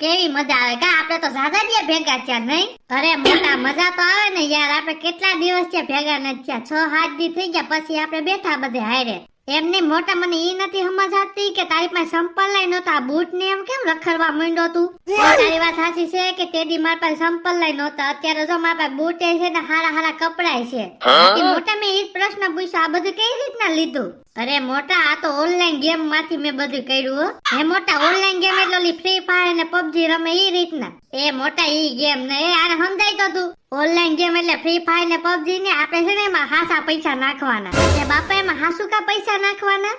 કેવી મજા આવે કા આપણે તો ઝાઝા દિયા ભેગા થયા નહીં? અરે મોટા મજા તો આવે ને યાર, આપણે કેટલા દિવસ થયા ભેગા નથી થયા, 6-7 દી થઈ ગયા પછી આપણે બેઠા બધે હારે. એમને મોટા મને ઈ નથી સમજાતી કે તારી પાસે સંપલ લઈ નહોતા, બૂટ ને એમ કેમ રખડવા માંડ્યો તું? તારી વાત સાચી છે કે તેદી મારા પાસે સંપલ લઈ નહોતા, અત્યારે જો મારા પાસે બૂટ છે ને હારા હારા કપડાય છે. મોટા મેં ઈ પ્રશ્ન પૂછ્યો, આ બધું કઈ રીતના લીધું? અરે મોટા આ તો ઓનલાઈન ગેમ માંથી મેં બધું કર્યું હો. હે મોટા ઓનલાઈન ગેમ એટલે ફ્રી ફાયર ને પબજી રમે ઈ રીતના? એ મોટા ઈ ગેમ ને એ આને સમજાય તો તું. ઓનલાઈન ગેમ એટલે ફ્રી ફાયર ને પબજી ને આપણે છે ને એમાં હાસા પૈસા નાખવાના. એ બાપા એમાં હાસુ કા પૈસા નાખવાના?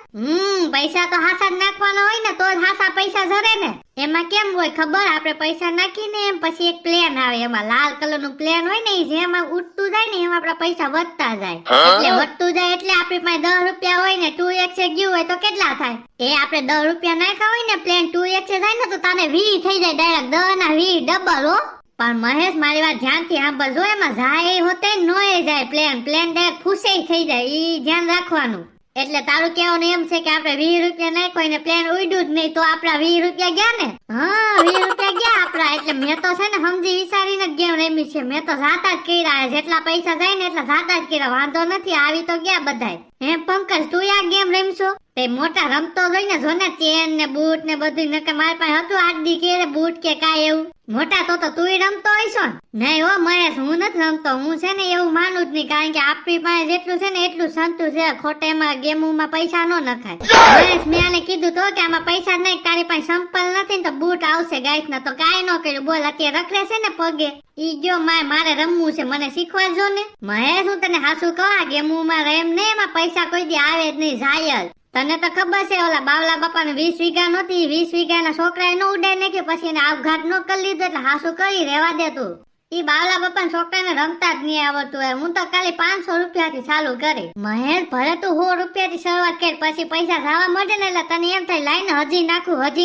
પૈસા તો હાસા જ નાખવાના હોય ને તો જ હાસા પૈસા જરે ને. એમાં કેમ હોય ખબર? આપણે પૈસા નાખીને એમ પછી એક પ્લેન આવે, એમાં લાલ કલર નું પ્લેન હોય ને જેમાં ઉડતું જાય ને એમાં આપણા પૈસા વધતા જાય. એટલે વધતું જાય એટલે આપણી પાસે 10 રૂપિયા હોય ને 2x ગયું હોય તો કેટલા થાય? એ આપણે 10 રૂપિયા નાખ્યા હોય ને પ્લેન 2x જાય ને તો તાને 20 થઈ જાય ડાયરેક્ટ, 10 ના 20 ડબલ હો. પણ મહેશ મારી વાત ધ્યાનથી સાંભળજો, એમાં જાય હોતે નોય જાય પ્લેન ડાયરેક્ટ ફૂસે થઈ જાય, ઈ ધ્યાન રાખવાનું. એટલે તારું કહેવાનું એમ છે કે આપણે 20 રૂપિયા નાખ્યો ને પ્લેન ઉડ્યું જ નહીં તો આપડા 20 રૂપિયા ગયા ને? હા 20 રૂપિયા ગયા આપડા. એટલે મેં તો છે ને સમજી વિચારીને જ ગેમ રમી છે, મેં તો જાતા જ કર્યા, જેટલા પૈસા જાય ને એટલા જાતા જ કર્યા, વાંધો નથી, આવી તો ગયા બધાય. હે પંકજ તું આ ગેમ રમશો? તે મોટા રમતો જોઈને જો ને ચેન ને બૂટ ને બધું, નકર મારી પાસે હતું આડી કે બૂટ કે કાય એવું. મોટા તો તુંય રમતો હોઈશો ને? નહીં હો મહેશ, હું નથી રમતો, હું છે ને એવું માનું જ નહીં, કારણ કે આપણી પાસે જેટલું છે ને એટલું સંતું છે, ખોટેમાં ગેમોમાં પૈસા ન નખાય. મહેશ મેં આને કીધું તો કે આમાં પૈસા નહીં, તારી પાસે સંપલ નથી ને તો બૂટ આવશે ગાઈસ ના, તો કાંઈ ન કર્યું. બોલ અત્યારે રખડે છે ને પગે, ઈ ગયો મારે રમવું છે, મને શીખવાડજો ને. મહેશ હું તને હાસું કહું, આ ગેમોમાં રેમ ને એમાં પૈસા કોઈ દી આવે જ નહીં, જાય જ. તને તો ખબર છે ઓલા બાવલા બાપા ને 20 વીઘા નહોતી, 20 વીઘાના છોકરાએ નો ઉડાઈ નાખ્યો, પછી એને આપઘાત નો કરી લીધો, એટલે હાસું કરી રેવા દે તું. ઈ બાવલા બાપા છોકરાને રમતા જ નહીં આવડતું હોય, હું તો ખાલી 500 રૂપિયા થી ચાલુ કરી. મહેશ ભલે તું 100 રૂપિયા થી શરૂઆત કરી, પછી પૈસા થવા મળે ને એટલે તને એમ થાય લાઈને હજી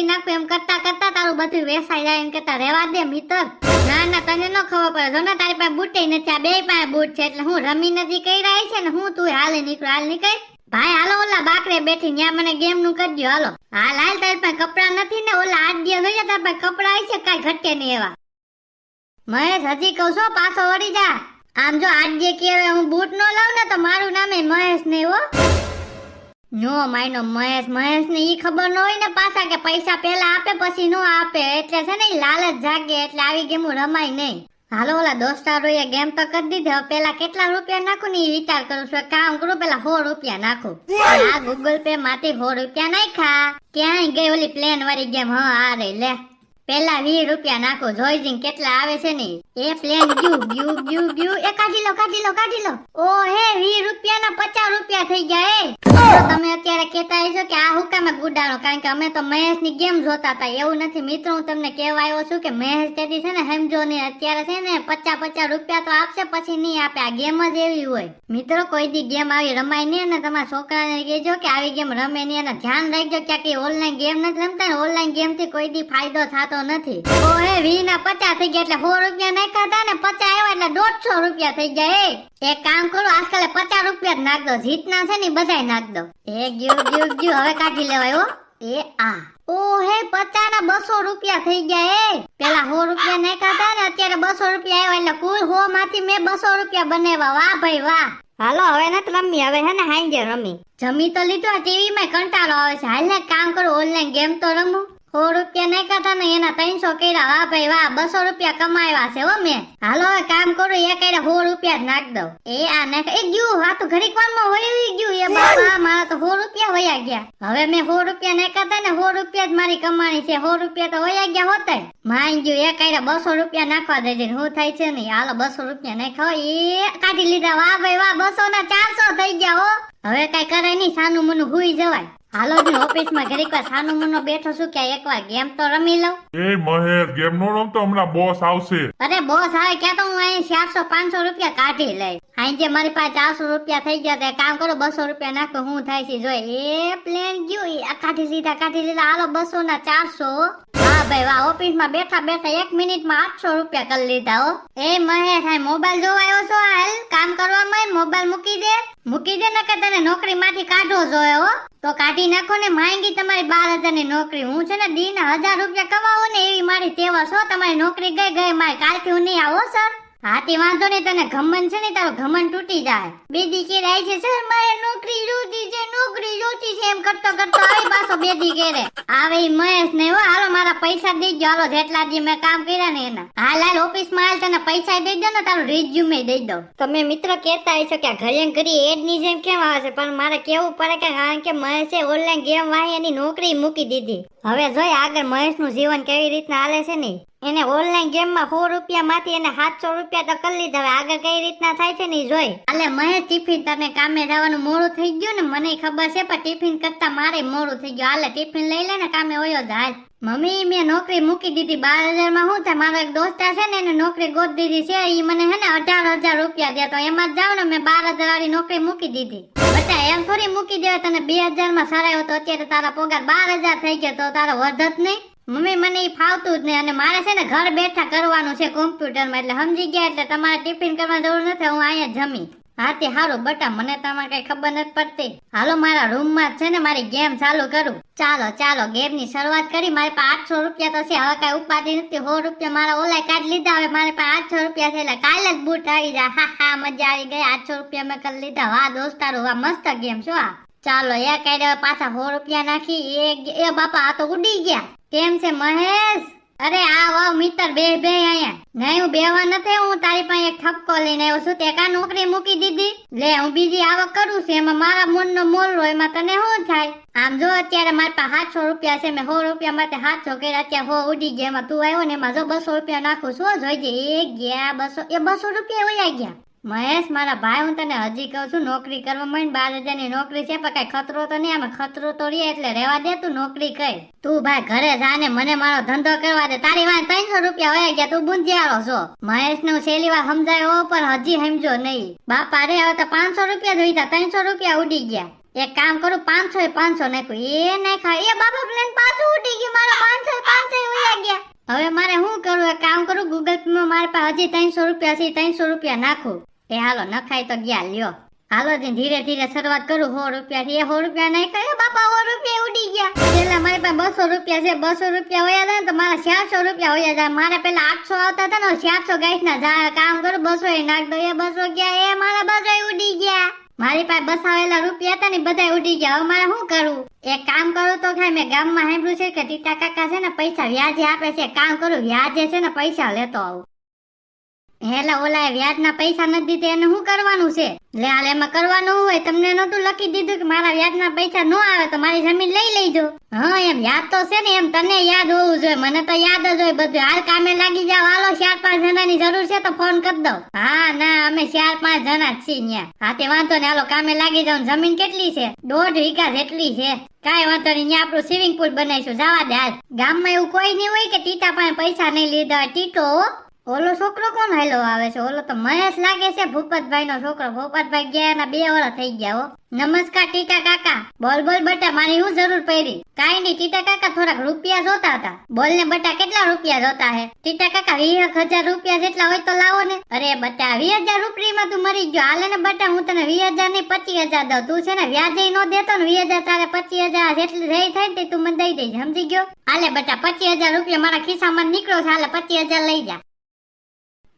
નાખું એમ કરતા કરતા તારું બધું વેસાઈ જાય, એમ કેતા રેવા દે મિત્ર. ના તને ન ખબર પડે, જો ને તારી પાસે બૂટે નથી, આ બે પાસે બૂટ છે, એટલે હું રમી નથી કર્યા છે ને, હું તું હાલ નીકળ ભાઈ, હાલો ઓલા બાકરે બેઠી ન્યા મને ગેમ નું કરજો. હાલો હાલ તારી પાસે કપડા નથી ને? ઓલા 8 દિવસ જોઈએ તારી પાસે કપડા છે કઈ ઘટે નહીં એવા. મહેશ હજી કહું છો પાછો વળી જા. આમ જો 8 દિવસ કે હું બૂટ નો લાવ ને તો મારું નામે મહેશ નહીં હો. નો માયનો મહેશ ને ઈ ખબર ન હોય ને પાછા કે પૈસા પેલા આપે પછી નો આપે, એટલે છે ને લાલચ જાગે, એટલે આવી ગેમ રમાય નહીં. હાલો ઓલા દોસ્તારો એ ગેમ તો કરી દીધી, પેલા કેટલા રૂપિયા નાખું ને વિચાર કરું છું, કામ કરું પેલા 100 રૂપિયા નાખું. આ ગૂગલ પે માંથી 100 રૂપિયા નાખ્યા, ક્યાંય ગઈ ઓલી પ્લેન વાળી ગેમ? હા આ રે લે, પેલા 20 રૂપિયા નાખો, જોઈ જઈને કેટલા આવે છે ને. એ પ્લેન ગયું એ કાઢી લો. ઓ હે 20 રૂપિયા ના 50 રૂપિયા થઈ ગયા. તમે અત્યારે કેતા હશો કે આ હુકામે ગુડાણો, કારણ કે અમે તો મહેશ ની ગેમ જોતા હતા. એવું નથી મિત્રો, હું તમને કહેવા આવ્યો છું કે મહેશ તેથી છે ને સમજો ને, અત્યારે છે ને 50 રૂપિયા તો આપશે, પછી નહીં આપે. આ ગેમ જ એવી હોય મિત્રો, કોઈ દી ગેમ આવી રમાય નહીં, અને તમારા છોકરાને કહેજો કે આવી ગેમ રમે નહીં, અને ધ્યાન રાખજો કે ઓનલાઈન ગેમ નથી રમતા ને, ઓનલાઈન ગેમ થી કોઈ દી ફાયદો થતો નથી. ઓ હે 20 ના 50 થઈ ગયા, એટલે 100 રૂપિયા નાખ્યા હતા ને 50 આવ્યા એટલે 150 રૂપિયા થઈ ગયા. એક કામ કરો, આજકાલે 50 રૂપિયા જ નાખ દો, જીતના છે ને બધાય નાખ દો. એ ગયું હવે કાઢી લેવાય હો. એ આ ઓ હે 50 ના 200 રૂપિયા થઈ ગયા. પેલા 100 રૂપિયા નાખ્યા હતા ને અત્યારે 200 રૂપિયા આવ્યા, એટલે કુલ 100 માંથી મેં 200 રૂપિયા બનાવ્યા. વાહ ભાઈ વાહ. હાલો હવે નથી રમી, હવે હે ને હાંજે રમી. જમી તો લીધું, ટીવી માં કંટાળો આવે છે, હાલ ને કામ કરો ઓનલાઈન ગેમ તો રમું. 100 રૂપિયા નાખ્યા હતા ને એના 300 કર્યા. વાહ ભાઈ વાહ, 200 રૂપિયા કમાવ્યા છે હો મેં. હાલો હવે કામ કરું, એ કર્યા 100 રૂપિયા જ નાખ દઉં. એ આ નાખ એ ગયું, આ તો ઘડીક વારમાં વહી ગયું. એ બાપા મારા તો 100 રૂપિયા વયા ગયા. હવે મેં 100 રૂપિયા નાખ્યા હતા ને 100 રૂપિયા જ મારી કમાણી છે, 100 રૂપિયા તો વયા ગયા હોતા. માન ગયું એ કર્યા 200 રૂપિયા નાખવા દેજે, હું થાય છે નહીં. હાલો 200 રૂપિયા નાખ્યા, એ કાઢી લીધા. વાહ ભાઈ વાહ, 200 ના 400 થઈ ગયા હો. હવે કઈ કરે નહીં, સાનું મનું હુઈ જવાય. હાલો જ ઓફિસ માં ઘડીક વાર સાનું મનો બેઠો છું કે એકવાર ગેમ તો રમી લઉં. એ મહેશ ગેમ નો રમતો, હમણાં બોસ આવશે. અરે બોસ આવે ક્યાં, તો હું અહીં 400-500 રૂપિયા કાઢી લઈ. અહીં જે મારી પાસે 400 રૂપિયા થઈ ગયા, તો કામ કરો 200 રૂપિયા નાખો, હું થાય છે જોઈ. એ પ્લેન ગયું કાઢી લીધા. હાલો 200 ના 400. હા ભાઈ વાહ, ઓફિસમાં બેઠા બેઠા 1 મિનિટમાં 800 રૂપિયા કરી લીધા હો. એ મહેશ, આ મોબાઈલ જોવા આવ્યો છો? હાલ કામ કરવામાં મોબાઈલ મૂકી દે નકર તને નોકરી માંથી કાઢો જોયો હો. તો કાઢી નાખો ને, માંગી તમારી 12,000 ની નોકરી. હું છે ને દીના 1000 રૂપિયા કમાવું ને એવી મારી ટેવા છો. તમારી નોકરી ગઈ મારી, કાલથી હું નહીં આવો સર. હાથી વાંધો નહીં, તને ઘમંડ છે ને તારો ઘમંડ તૂટી જાય. બેદી કેરે આવી છે, સર મારે નોકરી જોતી છે એમ કરતો આવી પાછો બેદી કેરે આવે. ઈ મહેશ ને હો, હાલો મારા પૈસા દેજો, હાલો જેટલા દી મેં કામ કર્યા ને એના. હાલ ઓફિસ માં હાલ, તને પૈસા દઈ દો ને, તારું રિઝ્યુમે દઈ દો. તમે મિત્ર કહેતા હશો કે ઘરે ઘડી એડ ની જેમ કેમ આવે છે, પણ મારે કેવું પડે કે કારણ કે મહેશે ઓનલાઈન ગેમ વાહી એની નોકરી મૂકી દીધી. હવે જોઈ આગળ મહેશ નું જીવન કેવી રીતના હાલે છે ને. એને ઓનલાઈન ગેમ માં 100 રૂપિયા માંથી એને 700 રૂપિયા તો કરી લીધા. હવે આગળ કઈ રીતના થાય છે ને જોઈ. હાલે મહેશ, ટિફિન તને કામે જવાનું મોડું થઈ ગયું ને, મને ખબર છે, પણ ટિફિન કરતા મારે મોડું થઈ ગયું. હાલે ટિફિન લઈ લે ને, કામે વયો જાય. મમ્મી, મેં નોકરી મૂકી દીધી. 12,000 માં શું થાય? મારો એક દોસ્તા છે ને, એને નોકરી ગોત દીધી છે. ઈ મને હે ને 18,000 રૂપિયા દે, તો એમાં જ જાવ ને. મેં 12,000 વાળી નોકરી મૂકી દીધી. બટા એમ થોડી મૂકી દેવાય. તને 2,000 માં સરાયો તો અત્યારે તારા પગાર 12,000 થઈ ગયો, તો તારો વધત નહીં. મમ્મી, મને ઈ ફાવતું જ નહીં, અને મારે છે ને ઘર બેઠા કરવાનું છે કોમ્પ્યુટરમાં. એટલે સમજી ગયા, એટલે તમારે ટિફિન કરવા જરૂર નથી, હું અહીંયા જમી. હાથી હારું બટા, મને તમારે કઈ ખબર નથી પડતી. હાલો મારા રૂમ માં છે ને મારી ગેમ ચાલુ કરું. ચાલો ગેમ ની શરૂઆત કરી. મારી પાસે 800 રૂપિયા તો છે. હવે કઈ ઉપાધિ નથી. 100 રૂપિયા મારા ઓલાય કાઢી લીધા. હવે મારી પાસે 800 રૂપિયા છે, એટલે કાલે જ બૂટ આવી જાય. હા મજા આવી ગઈ. 800 રૂપિયા મેં કરી લીધા. વાહ દોસ્તારો, વાહ મસ્ત ગેમ છો આ. ચાલો એ કાઢ્યા, પાછા 100 રૂપિયા નાખી. એ બાપા, આ તો ઉડી ગયા. કેમ છે મહેશ? અરે આ વાવ મિત્ર, બે અહીંયા. નહીં, હું બેવા નથી. હું તારી પાસે એક ઠપકો લઈને આવ્યો છું. તે કા નોકરી મૂકી દીધી? લે, હું બીજી આવક કરું છું, એમાં મારા મનનો મોલ હોય, એમાં તને શું થાય? આમ જો અત્યારે મારી પાસે 700 રૂપિયા છે. મેં 100 રૂપિયા માટે 700 કર્યા, અત્યારે 100 ઉડી ગયા. એમાં તું આવ્યો ને, એમાં જો 200 રૂપિયા નાખું. શું જોઈજે? એ ગયા 200, એ 200 રૂપિયા વયા ગયા. મહેશ મારા ભાઈ, હું તને હજી કહું છું, નોકરી કરવા માંડ. 12,000 ની નોકરી છે, પણ કઈ ખતરો તો નહીં. આમાં ખતરો તો રે, એટલે રેવા દે. તું નોકરી કર. તું ભાઈ ઘરે જાને, મને મારો ધંધો કરવા દે. તારી વાત 300 રૂપિયા વયા ગયા. તું બુંધિયારો છો. મહેશ ને હું છેલ્લી વાર સમજાયો, પણ હજી સમજો નહીં. બાપા રે, હવે તો 500 રૂપિયા જોઈતા, 300 રૂપિયા ઉડી ગયા. એક કામ કરું, 500 નાખ્યું. એ નાખા, એ બાપા પ્લેન પાછું ઉડી ગયું. મારા 500 વયા ગયા. હવે મારે શું કરું? એક કામ કરું, ગૂગલ પે માં મારી પાસે હજી 300 રૂપિયા છે. 300 રૂપિયા નાખું. એ હાલો નખાય તો ગયા. લ્યો હાલો, ધીરે ધીરે શરૂઆત કરું. 100 રૂપિયા થી 100 રૂપિયા નાખ્યા. બાપા 100 રૂપિયા ઉડી ગયા. પેલા મારી પાસે 200 રૂપિયા છે. 200 રૂપિયા વયા જાય ને તો મારા 400 રૂપિયા વયા જાય. મારે પેલા 800 આવતા હતા ને, 400 ગાઈસ ના જાય. કામ કરું, 200 એ નાખ દો. એ 200 ગયા. એ મારા 200 ઉડી ગયા. મારી પાસે બસાવેલા રૂપિયા હતા ને, બધા ઉડી ગયા. હવે મારે શું કરવું? એક કામ કરું તો ખાય. મેં ગામમાં સાંભળ્યું છે કે ટીટા કાકા છે ને પૈસા વ્યાજે આપે છે. કામ કરું, વ્યાજે છે ને પૈસા લેતો આવું. એટલે ઓલા વ્યાજ ના પૈસા નથી દીધા, એને શું કરવાનું છે? લે હાલ, એમાં કરવાનું હોય. તમને નતું લખી દીધું કે મારા વ્યાજ ના પૈસા ન આવે તો મારી જમીન લઈ લેજો. હા, એમ યાદ તો છે ને, એમ તને યાદ હોવું જોઈએ. મને તો યાદ જ હોય બધું. હાલ કામે લાગી જાવ. હાલો, 4-5 જણાની જરૂર છે તો ફોન કરી દો. હા ના, અમે 4-5 જણા જ છીએ ત્યાં. હાથે વાંધો ને, હાલો કામે લાગી જાવ. જમીન કેટલી છે? 1.5 વીઘા જેટલી છે. કાંઈ વાંધો નહીં, ત્યાં આપણું સ્વિમિંગ પુલ બનાવીશું. જવા દે હાલ. ગામમાં એવું કોઈ નહીં હોય કે ટીટા પાસે પૈસા નહીં લીધા હોય. ટીટો ઓલો છોકરો કોણ હાલો આવે છે? ઓલો તો મહેશ લાગે છે, ભૂપતભાઈ નો છોકરો. ભૂપતભાઈ ગયા એના 2 વર્ષ થઈ ગયા હો. નમસ્કાર ટીટા કાકા. બોલ બટા, મારી શું જરૂર પડી? કાઈ નહીં ટીટા કાકા, થોડાક રૂપિયા જોતા હતા. બોલ ને બટા, કેટલા રૂપિયા જોતા હે? ટીટા કાકા 20,000 રૂપિયા જેટલા હોય તો લાવો ને. અરે બટા, 20,000 રૂપિયામાં તું મરી ગયો. હાલે ને બટા, હું તને 20,000 નહીં 25,000 દઉં. તું છે ને વ્યાજે નો દેતો ને, 20,000 તારે 25,000 જેટલી રહી થાય ને તું મને દઈ દેજે. સમજી ગયો? હાલે બટા, 25,000 રૂપિયા મારા ખિસ્સામાં નીકળો છે. હાલે 25,000 લઈ જા.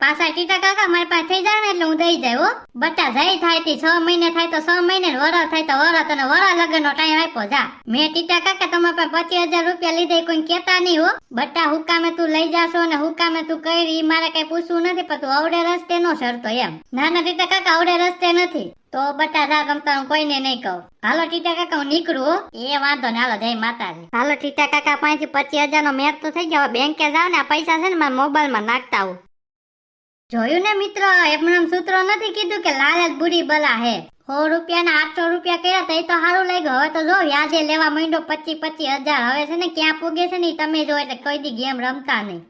પાછા ટીટા કાકા મારી પાસે થઈ જાય ને એટલે હું દઈ જાય હો. બટા જઈ થાય થી 6 મહિને થાય તો 6 મહિને, વરસ થાય તો વરસ, અને વરસ લગન નો ટાઈમ આપ્યો. જા, મેં ટીટા કાકા તમારા પાસે 25,000 રૂપિયા લીધા, કોઈ કેતા નહીં હો. બટા હુકામે તું લઈ જાશો ને હુકામે તું કરી, મારે કઈ પૂછવું નથી. પણ તું અવડે રસ્તે નો સરતો એમ. ના ટીટા કાકા, અવડે રસ્તે નથી. તો બટા જા, ગમતા હું કોઈને નહીં કહું. હાલો ટીટા કાકા, હું નીકળું હો. એ વાંધો ને, હાલો જય માતાજી. હાલો ટીટા કાકા, 25,000 નો મેચ તો થઈ ગયો. બેંકે જાવ ને, આ પૈસા છે ને મારા મોબાઈલ માં નાખતા આવું. જોયું ને મિત્ર, એમણે સૂત્રો નથી કીધું કે લાલચ બુરી બલા હે. 100 રૂપિયા ના 800 રૂપિયા કર્યા તો એ તો સારું લાગ્યું. હવે તો જો વ્યાજે લેવા માંડ્યો 25,000. હવે છે ને ક્યાં પૂગે છે ને તમે જો, એટલે કોઈ દી ગેમ રમતા નહીં.